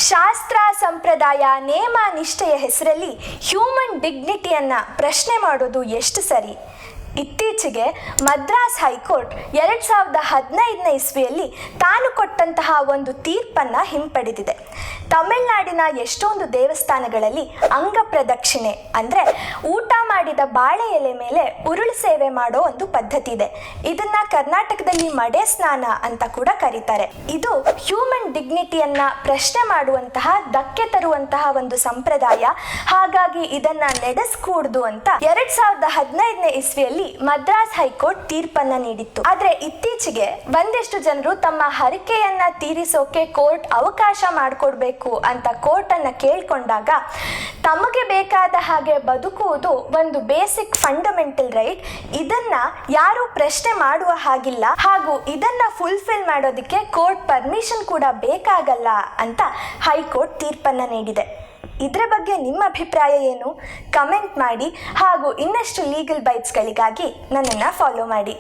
ಶಾಸ್ತ್ರ ಸಂಪ್ರದಾಯ ನೇಮ ನಿಷ್ಠೆಯ ಹೆಸರಲ್ಲಿ ಹ್ಯೂಮನ್ ಡಿಗ್ನಿಟಿಯನ್ನು ಪ್ರಶ್ನೆ ಮಾಡೋದು ಎಷ್ಟು ಸರಿ? ಇತ್ತೀಚೆಗೆ ಮದ್ರಾಸ್ ಹೈಕೋರ್ಟ್ 2015ನೇ ಇಸ್ವಿಯಲ್ಲಿ ತಾನು ಕೊಟ್ಟಂತಹ ಒಂದು ತೀರ್ಪನ್ನು ಹಿಂಪಡೆದಿದೆ. ತಮಿಳುನಾಡಿನ ಎಷ್ಟೊಂದು ದೇವಸ್ಥಾನಗಳಲ್ಲಿ ಅಂಗ ಪ್ರದಕ್ಷಿಣೆ ಅಂದರೆ ಊಟ ಮಾಡಿದ ಬಾಳೆ ಎಲೆ ಮೇಲೆ ಉರುಳು ಸೇವೆ ಮಾಡೋ ಒಂದು ಪದ್ಧತಿ ಇದೆ. ಇದನ್ನ ಕರ್ನಾಟಕದಲ್ಲಿ ಮಡೆ ಸ್ನಾನ ಅಂತ ಕೂಡ ಕರೀತಾರೆ. ಇದು ಹ್ಯೂಮನ್ ಡಿಗ್ನಿಟಿಯನ್ನ ಪ್ರಶ್ನೆ ಮಾಡುವಂತಹ, ಧಕ್ಕೆ ತರುವಂತಹ ಒಂದು ಸಂಪ್ರದಾಯ. ಹಾಗಾಗಿ ಇದನ್ನ ನಡೆಸ್ಕೂಡ್ದು ಅಂತ 2015ನೇ ಇಸ್ವಿಯಲ್ಲಿ ಮದ್ರಾಸ್ ಹೈಕೋರ್ಟ್ ತೀರ್ಪನ್ನ ನೀಡಿತ್ತು. ಆದ್ರೆ ಇತ್ತೀಚೆಗೆ ಒಂದಿಷ್ಟು ಜನರು ತಮ್ಮ ಹರಕೆಯನ್ನ ತೀರಿಸೋಕೆ ಕೋರ್ಟ್ ಅವಕಾಶ ಮಾಡಿಕೊಡ್ಬೇಕು ಅಂತ ಕೋರ್ಟ್ ಅನ್ನ ಕೇಳ್ಕೊಂಡಾಗ, ತಮಗೆ ಬೇಕಾದ ಹಾಗೆ ಬದುಕುವುದು ಒಂದು ಬೇಸಿಕ್ ಫಂಡಮೆಂಟಲ್ ರೈಟ್, ಇದನ್ನ ಯಾರು ಪ್ರಶ್ನೆ ಮಾಡುವ ಹಾಗಿಲ್ಲ, ಹಾಗೂ ಇದನ್ನ ಫುಲ್ಫಿಲ್ ಮಾಡೋದಕ್ಕೆ ಕೋರ್ಟ್ ಪರ್ಮಿಷನ್ ಕೂಡ ಬೇಕಾಗಲ್ಲ ಅಂತ ಹೈಕೋರ್ಟ್ ತೀರ್ಪನ್ನ ನೀಡಿದೆ. ಇದರ ಬಗ್ಗೆ ನಿಮ್ಮ ಅಭಿಪ್ರಾಯ ಏನು? ಕಮೆಂಟ್ ಮಾಡಿ, ಹಾಗೂ ಇನ್ನಷ್ಟು ಲೀಗಲ್ ಬೈಟ್ಸ್ಗಳಿಗಾಗಿ ನನ್ನನ್ನು ಫಾಲೋ ಮಾಡಿ.